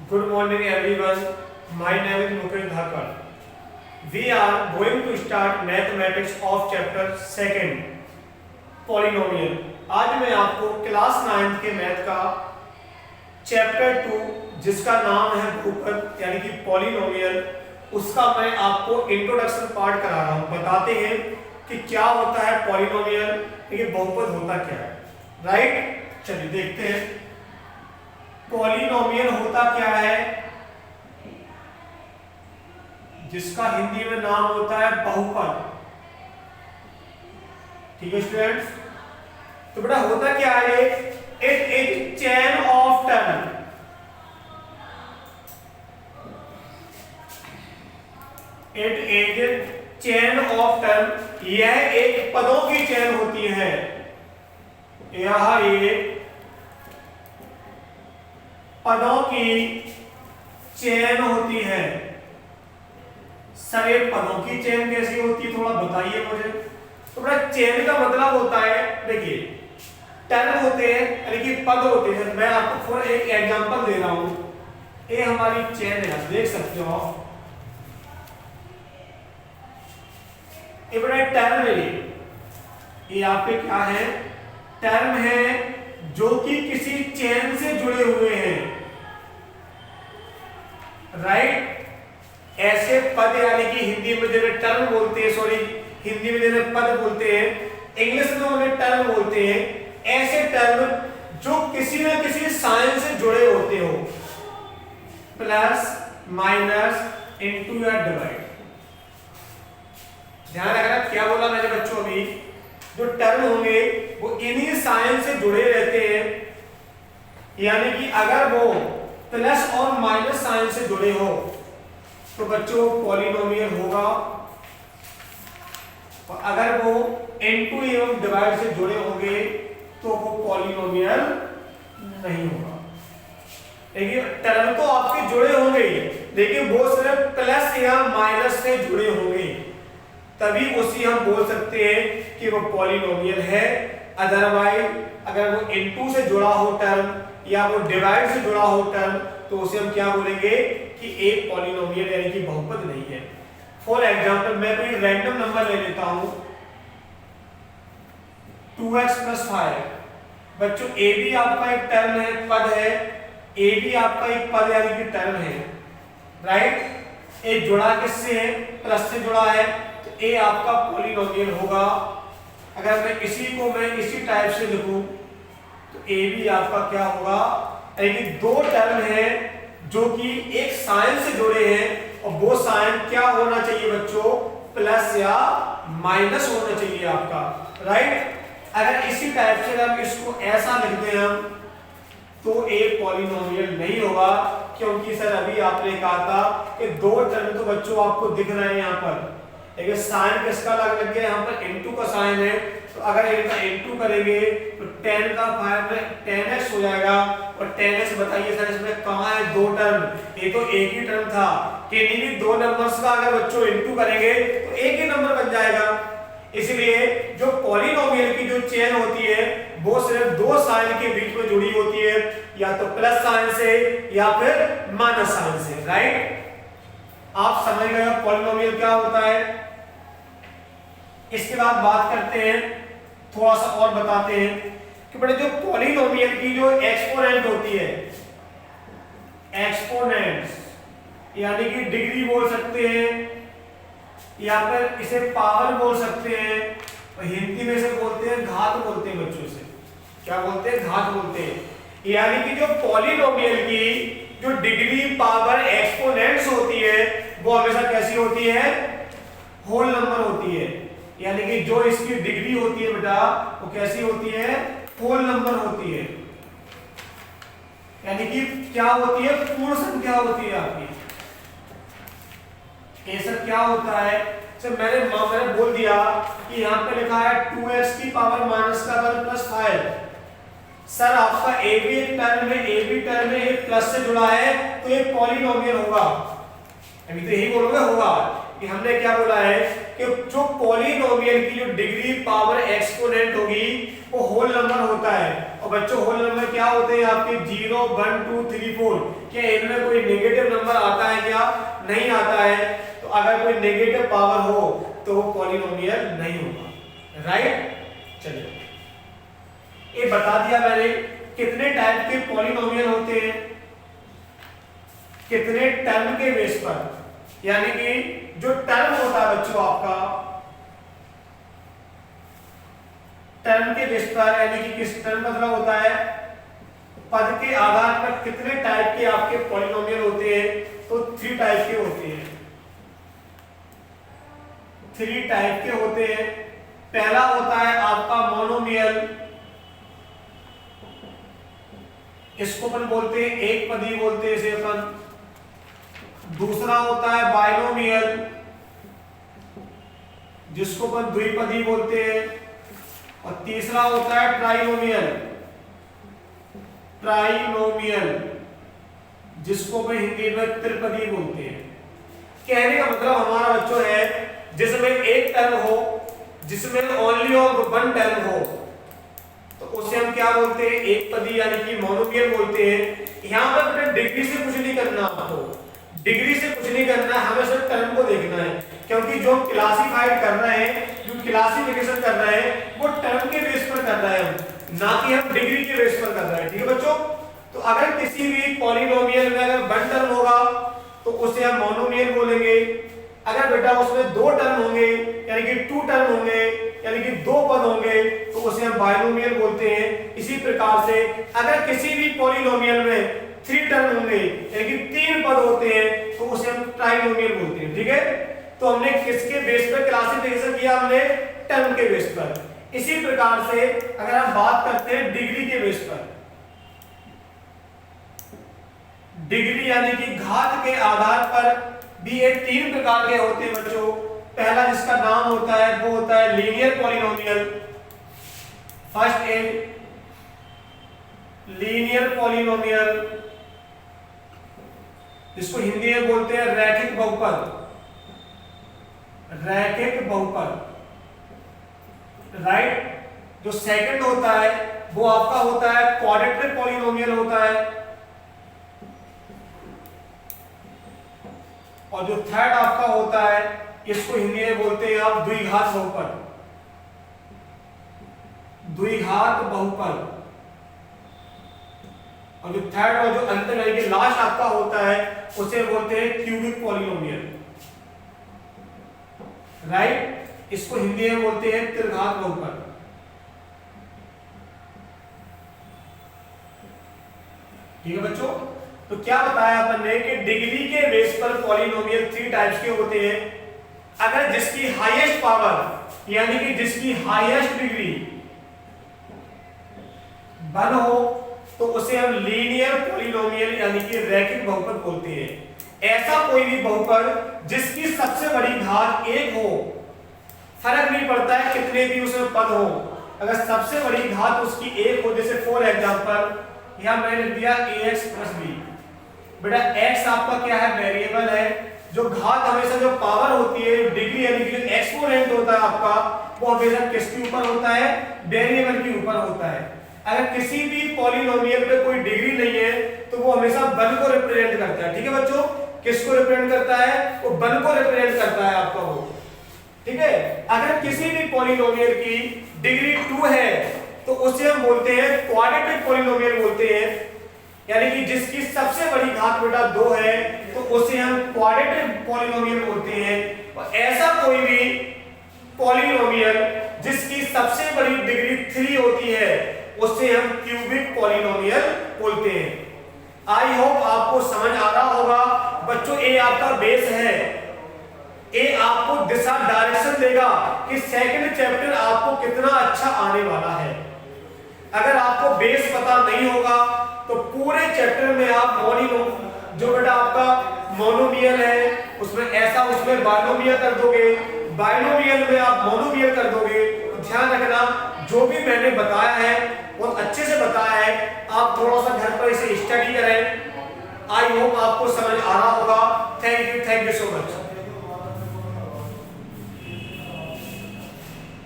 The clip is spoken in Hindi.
Good morning everyone. My name is Mukesh Dhakar. We are going to start mathematics of chapter 2 polynomial. आज मैं आपको क्लास 9 के मैथ का चैप्टर 2 जिसका नाम है बहुपद यानी कि पॉलिनोमियल, उसका मैं आपको इंट्रोडक्शन पार्ट करा रहा हूँ। बताते हैं कि क्या होता है पॉलिनोमियल, देखिए बहुपद होता क्या है। राइट, चलिए देखते हैं पॉलिनोमियल होता क्या है, जिसका हिंदी में नाम होता है बहुपद। ठीक है स्टूडेंट्स, तो बेटा होता क्या है, it is chain of term. It is chain of term, यह एक पदों की चेन होती है। यह एक पदों की चेन होती है। सर ये पदों की चेन कैसी होती है, थोड़ा बताइए मुझे। तो बेटा चेन का मतलब होता है, देखिए टर्म होते हैं यानी कि पद होते हैं। मैं आपको फॉर एक एग्जांपल दे रहा हूं, ये हमारी चेन है, आप देख सकते हो। ये बड़ा टर्म है, ये आपके क्या है, टर्म है जो कि किसी चेन से जुड़े हुए हैं। राइट, ऐसे पद यानी कि हिंदी में जिन्हें टर्म बोलते हैं, सॉरी हिंदी में जिन्हें पद बोलते हैं, इंग्लिश में उन्हें टर्म बोलते हैं। ऐसे टर्म जो किसी न किसी साइन से जुड़े होते हो, प्लस माइनस इनटू या डिवाइड। ध्यान रखना क्या बोला मैंने बच्चों, अभी जो टर्म होंगे वो इन्हीं साइन से जुड़े रहते हैं। यानी कि अगर वो प्लस और माइनस साइन से जुड़े हो तो बच्चों पॉलिनोमियल होगा, और अगर वो इनटू एवं डिवाइड से जुड़े होंगे तो वो पॉलिनोमियल नहीं होगा। देखिए टर्म तो आपके जुड़े होंगे लेकिन वो सिर्फ प्लस या माइनस से जुड़े होंगे, तभी उसी हम बोल सकते हैं कि वो पॉलिनोमियल है। अदरवाइज अगर वो इनटू से जुड़ा हो टर्म या वो डिवाइड से जुड़ा हो टर्म तो उसे हम क्या बोलेंगे कि एक पॉलिनोमियल यानी कि बहुपद नहीं है। फॉर एग्जांपल मैं कोई रैंडम नंबर ले लेता हूं 2x + 5। बच्चों a भी आपका एक टर्म है, पद है। a भी आपका एक पद यानी कि टर्म है। राइट, ए जुड़ा किससे है, प्लस से जुड़ा है, तो a आपका पॉलिनोमियल होगा। अगर मैं इसी को मैं इसी टाइप से लिखूं तो a भी आपका क्या होगा, यानी दो टर्म है जो कि एक साइन से जुड़े हैं, और वो साइन क्या होना चाहिए बच्चों, प्लस या माइनस होना चाहिए आपका। राइट, अगर इसी टाइप से हम इसको ऐसा लिख दें हम तो एक पॉलिनोमियल नहीं होगा, क्योंकि सर अभी आपने कहा था कि दो टर्म तो बच्चों आपको दिख रहे हैं यहाँ पर, लेकिन साइन किसका लग गया, यहाँ पर इनटू का साइन है। तो अगर इनका इनटू करेंगे तो 10 का 5 में 10x हो जाएगा, और 10x बताइए सर इसमें कहाँ है दो टर्म, ये तो एक ही टर्म था। कि नहीं, दो नंबर्स का अगर बच्चों इनटू करेंगे तो एक ही नंबर बन जाएगा। इसलिए जो पॉलिनोमियल की जो चेन होती है वो सिर्फ दो साइन के बीच में जुड़ी होती है, या तो प्लस साइन से या फिर माइनस साइन से। राइट, आप समझ गए पॉलिनोमियल क्या होता है। इसके बाद बात करते हैं, थोड़ा सा और बताते हैं कि बड़े जो पॉलिनोमियल की जो एक्सपोनेंट होती है, एक्सपोनेंट्स यानी कि डिग्री बोल सकते हैं या फिर इसे पावर बोल सकते हैं, और हिंदी में से बोलते हैं घात बोलते हैं। बच्चों से क्या बोलते हैं, घात बोलते हैं। यानी कि जो पॉलिनोमियल की जो डिग्री पावर एक्सपोनेंट्स होती है वो हमेशा कैसी होती है, होल नंबर होती है। यानी कि जो इसकी डिग्री होती है बेटा वो कैसी होती है, होल नंबर होती है। यानी कि क्या होती है, पूर्ण संख्या होती है आपकी। ये सब क्या होता है, सर मैंने बोल दिया कि यहाँ पे लिखा है 2x की पावर -1 + 5। सर आपका a भी एक टर्म में, a भी टर्म में एक प्लस से जुड़ा है तो ये पॉलिनोमियल होगा। अभी तो यही बोलोगे होगा कि हमने क्या बोला है कि जो पॉलिनोमियल की जो डिग्री पावर एक्सपोनेंट होगी वो होल नंबर होता है। और बच्चों होल नंबर क्या होते हैं आपके 0 1 2 3 4, क्या इनमें कोई नेगेटिव नंबर आता है क्या? नहीं आता है। तो अगर कोई नेगेटिव पावर हो तो वो पॉलिनोमियल नहीं होगा, राइट। चलिए ये बता दिया मैंने कितने टाइप के पॉलिनोमियल होते हैं, कितने टर्म के बेस पर, यानी कि जो टर्म होता है बच्चों आपका टर्म के बेस पर, यानी कि किस टर्म मतलब होता है पद के आधार पर कितने टाइप के आपके पॉलिनोमियल होते हैं, तो 3 टाइप के होते हैं, 3 टाइप के होते हैं। पहला होता है आपका मोनोमियल, इसको अपन बोलते हैं एक पदी बोलते हैं इसे अपन। दूसरा होता है बाइनोमियल, जिसको अपन द्विपदी बोलते हैं। और तीसरा होता है ट्राइनोमियल, ट्राइनोमियल जिसको अपन हिंदी में त्रिपदी बोलते हैं। कहने का मतलब हमारा बच्चों है जिसमें एक टर्म हो, जिसमें ओनली और वन टर्म हो, तो उसे हम क्या बोलते हैं? एक पदी यानी कि मोनोमियल बोलते हैं। यहां पर बेटा डिग्री से कुछ नहीं करना आपको, डिग्री से कुछ नहीं करना है, हमें सिर्फ टर्म को देखना है, क्योंकि जो हम क्लासिफाइड कर रहे हैं, जो क्लासिफिकेशन कर रहे हैं वो टर्म के बेस पर कर रहे हैं, ना कि हम डिग्री के बेस पर कर रहे हैं। ठीक है बच्चों। तो अगर किसी भी पॉलिनोमियल में अगर वन टर्म होगा तो उसे हम मोनोमियल बोलेंगे। अगर बेटा उसमें 2 टर्म होंगे यानी कि 2 टर्म होंगे, यानी कि 2 पद होंगे, तो उसे हम बाइनोमियल बोलते हैं। इसी प्रकार से अगर किसी भी पॉलिनोमियल में 3 टर्म होंगे यानी कि 3 पद होते हैं, तो उसे हम ट्राइनोमियल बोलते हैं। ठीक है। तो हमने किसके बेस पर क्लासिफिकेशन किया? हमने टर्म के बेस पर। इसी प्रकार से अगर हम बात करते हैं डिग्री के बेस पर, डिग्री यानी कि घात के आधार पर भी ये 3 प्रकार के होते हैं बच्चों। पहला जिसका नाम होता है वो होता है linear polynomial. First is linear polynomial, जिसको हिंदी में बोलते हैं रैखिक बहुपद, रैखिक बहुपद, राइट। जो सेकंड होता है वो आपका होता है क्वाड्रेटिक पॉलिनोमियल होता है। और जो थर्ड आपका होता है इसको हिंदी में बोलते हैं आप द्विघात बहुपद, द्विघात बहुपद। और जो थर्ड और जो अंत यानी कि लास्ट आपका होता है उसे बोलते हैं क्यूबिक पॉलिनोमियल, राइट। इसको हिंदी में बोलते हैं त्रिघात बहुपद। ठीक है बच्चों। तो क्या बताया अपन ने कि डिग्री के बेस पर पॉलिनोमियल 3 टाइप्स के होते हैं। अगर जिसकी हाईएस्ट पावर यानी कि जिसकी हाईएस्ट डिग्री 1 हो तो उसे हम लीनियर पॉलिनोमियल यानी कि रैखिक बहुपद बोलते हैं। ऐसा कोई भी बहुपद जिसकी सबसे बड़ी घात 1 हो, फर्क नहीं पड़ता है कितने भी उसमें पद हो, अगर सबसे बड़ी घात उसकी 1 हो, जैसे फॉर एग्जांपल यहां मैंने लिख दिया ax + b। बेटा x आपका क्या है? वेरिएबल है। जो घात हमेशा जो पावर होती है, डिग्री यानी कि जो एक्सपोनेंट होता है आपका, वो हमेशा किसके ऊपर होता है? वेरिएबल के ऊपर होता है। अगर किसी भी पॉलिनोमियल पे कोई डिग्री नहीं है तो वो हमेशा 1 को रिप्रेजेंट करता है। ठीक है बच्चों। किसको रिप्रेजेंट करता है? वो 1 को रिप्रेजेंट करता है आपका वो। ठीक है। अगर किसी भी पॉलिनोमियल की डिग्री 2 है तो उसे हम बोलते हैं क्वाड्रेटिक पॉलिनोमियल बोलते हैं, यानी कि जिसकी सबसे बड़ी घात बेटा 2 है तो उसे हम क्वाड्रेटिक पॉलिनोमियल बोलते हैं। और ऐसा कोई भी पॉलिनोमियल जिसकी सबसे बड़ी डिग्री 3 होती है उसे हम क्यूबिक पॉलिनोमियल बोलते हैं। आई होप आपको समझ आ रहा होगा बच्चों। ये आपका बेस है, ये आपको दिशा डायरेक्शन देगा कि सेकंड चैप्टर आपको कितना अच्छा आने वाला है। अगर आपको बेस पता नहीं होगा तो पूरे चैप्टर में आप जो बेटा आपका मोनोमियल है उसमें ऐसा उसमें बाइनोमियल कर दोगे, बाइनोमियल में आप मोनोमियल कर दोगे। तो ध्यान रखना जो भी मैंने बताया है बहुत अच्छे से बताया है, आप थोड़ा सा घर पर इसे स्टडी करें। आई होप आपको समझ आ रहा होगा। Thank you so much.